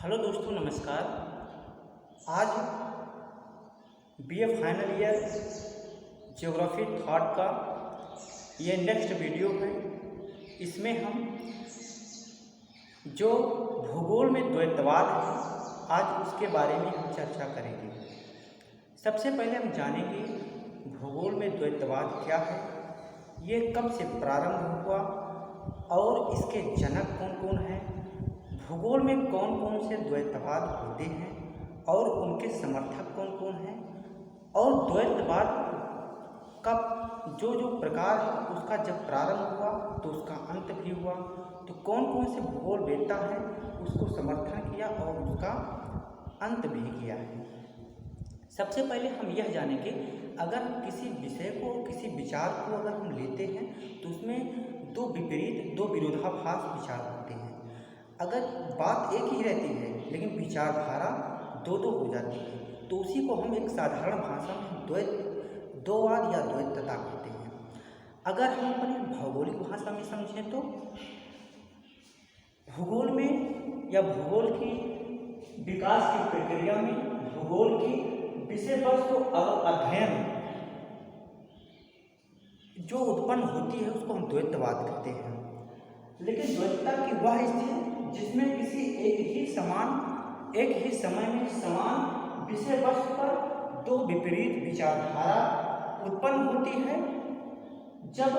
Hello दोस्तों, नमस्कार। आज BA final year geography third का ये नेक्स्ट वीडियो है। इसमें हम जो भूगोल में द्वैतवाद है, आज उसके बारे में हम चर्चा करेंगे। सबसे पहले हम जानेंगे भूगोल में द्वैतवाद क्या है, ये कब से प्रारंभ हुआ और इसके जनक कौन कौन हैं, भूगोल में कौन कौन से द्वैतवाद होते हैं और उनके समर्थक कौन कौन हैं, और द्वैतवाद का जो जो प्रकार है उसका जब प्रारंभ हुआ तो उसका अंत भी हुआ, तो कौन कौन से भूगोलवेत्ता हैं उसको समर्थन किया और उसका अंत भी किया है। सबसे पहले हम यह जानेंगे, अगर किसी विषय को, किसी विचार को अगर हम लेते हैं तो उसमें दो विपरीत, दो विरोधाभास विचार होते हैं। अगर बात एक ही रहती है लेकिन विचारधारा दो दो हो जाती है, तो उसी को हम एक साधारण भाषा में द्वैतवाद या द्वैतता कहते हैं। अगर हम अपनी भौगोलिक भाषा में समझें तो भूगोल में या भूगोल की विकास की प्रक्रिया में भूगोल की विषय वस्तु और अध्ययन जो उत्पन्न होती है उसको हम द्वैतवाद कहते हैं। लेकिन द्वैतता की वह स्थिति जिसमें किसी एक ही समय में समान विषय वस्तु पर दो विपरीत विचारधारा उत्पन्न होती है। जब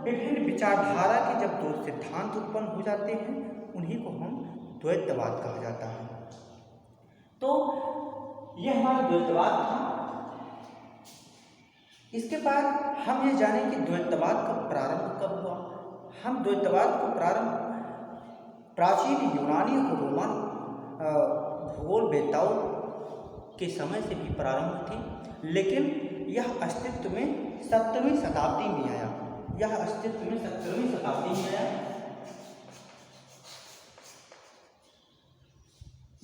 विभिन्न विचारधारा के जब दो सिद्धांत उत्पन्न हो जाते हैं, उन्हीं को हम द्वैतवाद कहा जाता है। तो यह हमारा द्वैतवाद था। इसके बाद हम ये जानें कि द्वैतवाद का प्रारंभ कब हुआ। हम द्वैतवाद को प्रारंभ प्राचीन यूनानी और रोमन भूगोलवेत्ताओं के समय से भी प्रारंभ थी, लेकिन यह अस्तित्व में 17वीं शताब्दी में आया। यह अस्तित्व में 17वीं शताब्दी में आया।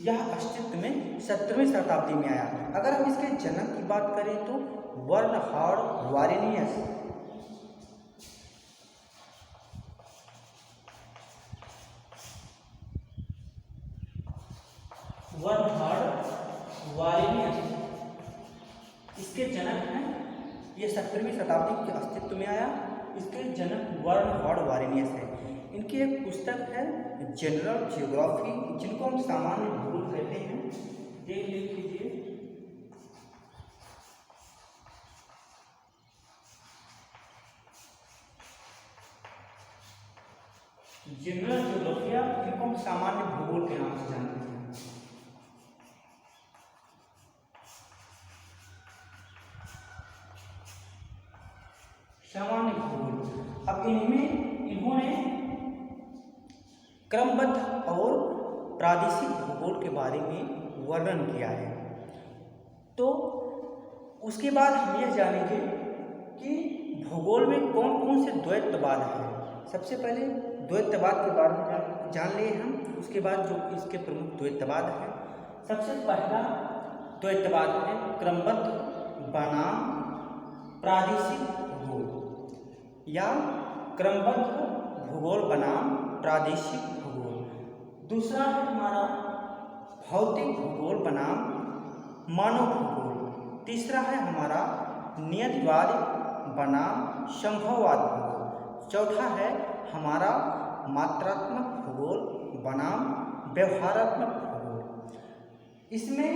यह अस्तित्व में 17वीं शताब्दी में आया। अगर हम इसके जनक की बात करें तो बर्नहार्ड वारेनियस इसके जनक हैं। ये 17वीं शताब्दी के अस्तित्व में आया। इसके जनक बर्नहार्ड वारेनियस है। इनकी एक पुस्तक है जनरल ज्योग्राफी, जिनको हम सामान्य भूगोल कहते हैं। देख लीजिए, जनरल ज्योग्राफिया, इनको हम सामान्य भूगोल के नाम से जानते हैं। सामान्य भूगोल। अब इन्होंने क्रमबद्ध और प्रादेशिक भूगोल के बारे में वर्णन किया है। तो उसके बाद हम यह जानेंगे कि भूगोल में कौन कौन से द्वैतवाद हैं। सबसे पहले द्वैतवाद के बारे में जान लिए हम। उसके बाद जो इसके प्रमुख द्वैतवाद हैं, सबसे पहला द्वैतवाद है क्रमबद्ध बनाम प्रादेशिक भूगोल या क्रमबद्ध भूगोल बनाम प्रादेशिक भूगोल। दूसरा है हमारा भौतिक भूगोल बनाम मानव भूगोल। तीसरा है हमारा नियतिवाद बनाम संभववाद भूगोल। चौथा है हमारा मात्रात्मक भूगोल बनाम व्यवहारात्मक भूगोल। इसमें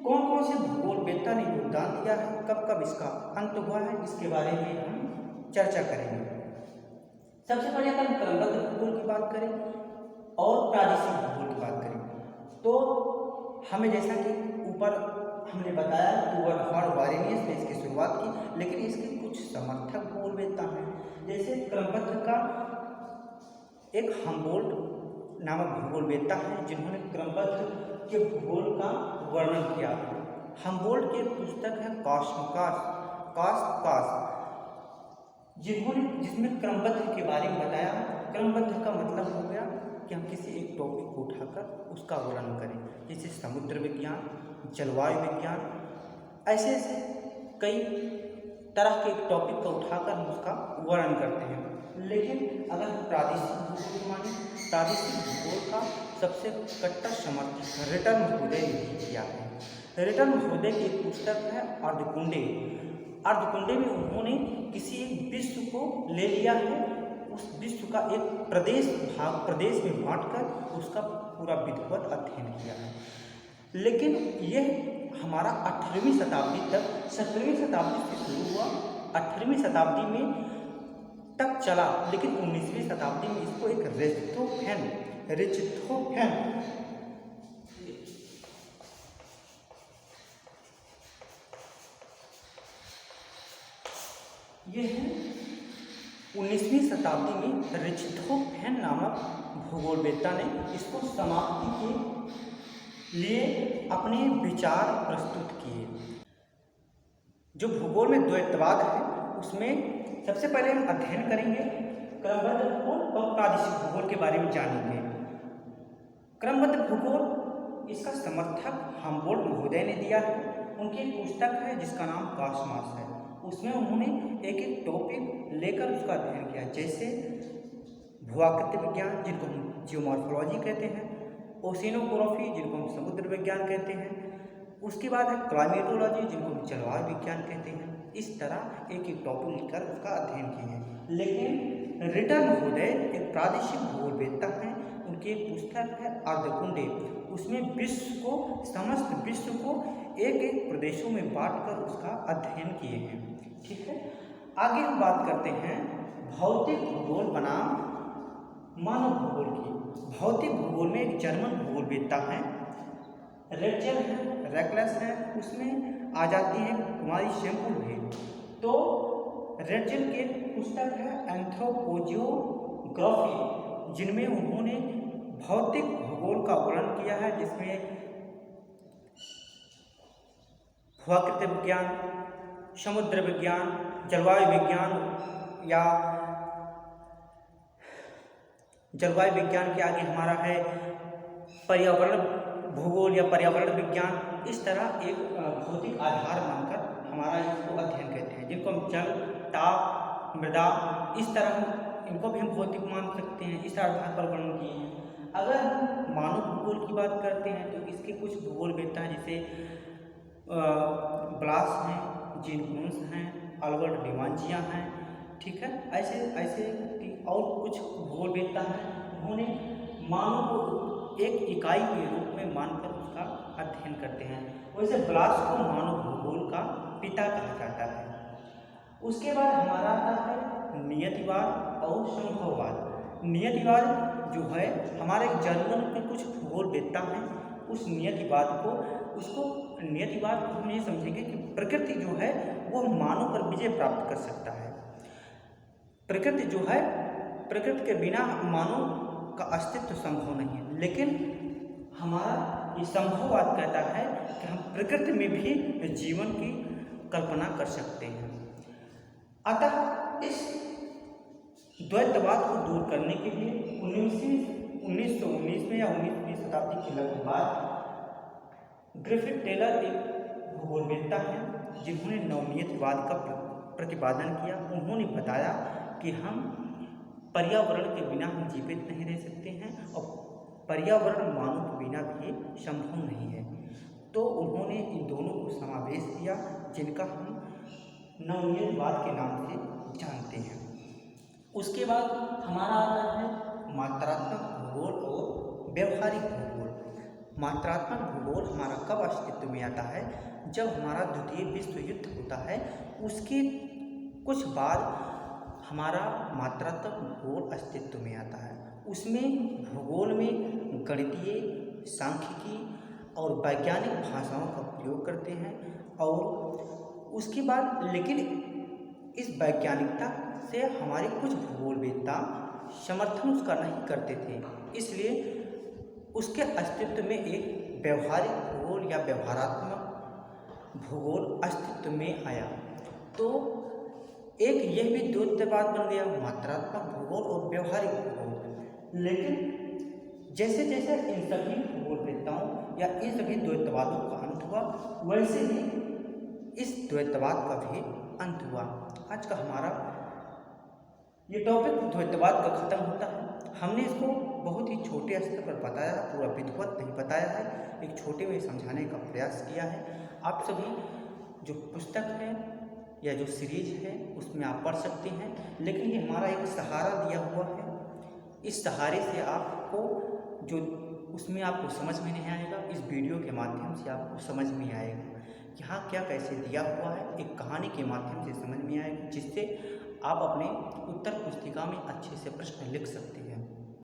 कौन कौन से भूगोलवेत्ता ने योगदान दिया है, कब कब इसका अंत हुआ है, इसके बारे में हम चर्चा करेंगे। सबसे पहले अगर हम क्रमबद्ध भूगोल की बात करें और प्रादेशिक भूगोल की बात करें तो हमें, जैसा कि ऊपर हमने बताया, बर्नहार्ड वारेनियस ने इसकी शुरुआत की, लेकिन इसके कुछ समर्थक भूगोलवेत्ता हैं। जैसे क्रमबद्ध का एक हम्बोल्ट नामक भूगोलवेत्ता है, जिन्होंने क्रमबद्ध के भूगोल का वर्णन किया। हम्बोल्ट की एक पुस्तक है कास, जिसमें क्रमबद्ध के बारे में बताया। क्रमबद्ध का मतलब हो गया कि हम किसी एक टॉपिक को उठाकर उसका वर्णन करें, जैसे समुद्र विज्ञान, जलवायु विज्ञान, ऐसे ऐसे कई तरह के टॉपिक का उठाकर हम उसका वर्णन करते हैं। लेकिन अगर हम प्रादेशिक भूगोल को माने, प्रादेशिक भूगोल का सबसे कट्टर समर्थक रिटर्न महोदय ने भी किया है। रिटर्न महोदय की एक पुस्तक है अर्धकुंडे। अर्धकुंडे में उन्होंने किसी एक विश्व को ले लिया है, उस विश्व का एक प्रदेश में बांटकर उसका पूरा विधिवत अध्ययन किया है। लेकिन यह हमारा 18वीं शताब्दी तक 17वीं शताब्दी से शुरू हुआ, 18वीं शताब्दी में तक चला, लेकिन 19वीं शताब्दी में इसको एक रिच्टोफैन ये है 19वीं शताब्दी में रिच्टोफैन नामक भूगोलवेत्ता ने इसको समाप्ति के लिए अपने विचार प्रस्तुत किए। जो भूगोल में द्वैतवाद है उसमें सबसे पहले हम अध्ययन करेंगे क्रमबद्ध भूगोल और प्रादेशिक भूगोल के बारे में जानेंगे। क्रमबद्ध भूगोल इसका समर्थक हमबोल्ट महोदय ने दिया है। उनकी एक पुस्तक है जिसका नाम कॉस्मॉस है। उसमें उन्होंने एक एक टॉपिक लेकर उसका अध्ययन किया, जैसे भूआकृति विज्ञान जिनको हम जियोमॉर्फोलॉजी कहते हैं, ओशिनोग्राफी जिनको हम समुद्र विज्ञान कहते हैं, उसके बाद है क्लाइमेटोलॉजी जिनको हम जलवायु विज्ञान कहते हैं। इस तरह एक एक टॉपिक लेकर उसका अध्ययन किए हैं। लेकिन रिटर्न महोदय एक प्रादेशिक भूगोलवेत्ता हैं। उनकी एक पुस्तक है अर्धकुंडे, उसमें समस्त विश्व को एक एक प्रदेशों में बांटकर उसका अध्ययन किए हैं। ठीक है, आगे हम बात करते हैं भौतिक भूगोल बनाम मानव भूगोल की। भौतिक भूगोल में एक जर्मन भूगोलवेत्ता हैं, रेचल है, रेकलेस है, उसमें आ जाती है कुमारी शैम्पुल भी। तो रेचल की पुस्तक है एंथ्रोपोजियोग्राफी, जिनमें उन्होंने भौतिक भूगोल का वर्णन किया है, जिसमें भूआकृति विज्ञान, समुद्र विज्ञान, जलवायु विज्ञान या जलवायु विज्ञान के आगे हमारा है पर्यावरण भूगोल या पर्यावरण विज्ञान। इस तरह एक भौतिक आधार मानकर हमारा इसको अध्ययन कहते हैं, जिनको हम जल, ताप, मृदा, इस तरह इनको भी हम भौतिक मान सकते हैं। इस आधार पर वर्णन किए हैं। अगर हम मानव भूगोल की बात करते हैं तो इसके कुछ भूगोलवेत्ता हैं, जैसे ब्लास हैं, जीन कुन्स हैं, अल्बर्ट डिमांजिया हैं। ठीक है, ऐसे और कुछ भूगोलवेत्ता हैं। उन्होंने मानव को एक इकाई के रूप में मानकर उसका अध्ययन करते हैं। वैसे ब्लास को मानव भूगोल का पिता कहा जाता है। उसके बाद हमारा आता है नियतिवाद और संभववाद। नियतिवाद जो है हमारे जर्मन के कुछ भूगोलवेत्ता हैं, उस नियतिवाद को हम ये समझेंगे कि प्रकृति जो है वो मानव पर विजय प्राप्त कर सकता है। प्रकृति जो है, प्रकृति के बिना मानव का अस्तित्व संभव नहीं है। लेकिन हमारा ये संभववाद कहता है कि हम प्रकृति में भी जीवन की कल्पना कर सकते हैं। अतः इस द्वैतवाद को दूर करने के लिए 1919 में या 19वीं शताब्दी के लगभग बाद ग्रिफिथ टेलर एक भूगोलवेत्ता हैं, जिन्होंने नवनियतिवाद का प्रतिपादन किया। उन्होंने बताया कि हम पर्यावरण के बिना हम जीवित नहीं रह सकते हैं और पर्यावरण मानव के बिना भी संभव नहीं है। तो उन्होंने इन दोनों को समावेश किया, जिनका हम नवनियतिवाद के नाम से जानते हैं। उसके बाद हमारा आता है मात्रात्मक भूगोल और व्यवहारिक भूगोल। मात्रात्मक भूगोल हमारा कब अस्तित्व में आता है? जब हमारा द्वितीय विश्व युद्ध होता है, उसके कुछ बाद हमारा मात्रात्मक भूगोल अस्तित्व में आता है। उसमें भूगोल में गणितीय, सांख्यिकी और वैज्ञानिक भाषाओं का प्रयोग करते हैं। और उसके बाद लेकिन इस वैज्ञानिकता से हमारे कुछ भूगोलवेत्ता समर्थन उसका नहीं करते थे, इसलिए उसके अस्तित्व में एक व्यवहारिक भूगोल या व्यवहारात्मक भूगोल अस्तित्व में आया। तो एक यह भी द्वैतवाद बन गया, मात्रात्मक भूगोल और व्यवहारिक भूगोल। लेकिन जैसे जैसे इन सभी भूगोलवेत्ताओं या इन सभी द्वैतवादों का अंत हुआ, वैसे ही इस द्वैतवाद का भी अंत हुआ। आज का हमारा ये टॉपिक द्वैतवाद का खत्म होता है। हमने इसको बहुत ही छोटे स्तर पर बताया है, पूरा विधिवत नहीं बताया है, एक छोटे में समझाने का प्रयास किया है। आप सभी जो पुस्तक है या जो सीरीज है उसमें आप पढ़ सकते हैं, लेकिन ये हमारा एक सहारा दिया हुआ है। इस सहारे से आपको जो उसमें आपको समझ में नहीं आएगा, इस वीडियो के माध्यम से आपको समझ में आएगा कि हाँ क्या कैसे दिया हुआ है, एक कहानी के माध्यम से समझ में आएगा, जिससे आप अपने उत्तर पुस्तिका में अच्छे से प्रश्न लिख सकते हैं।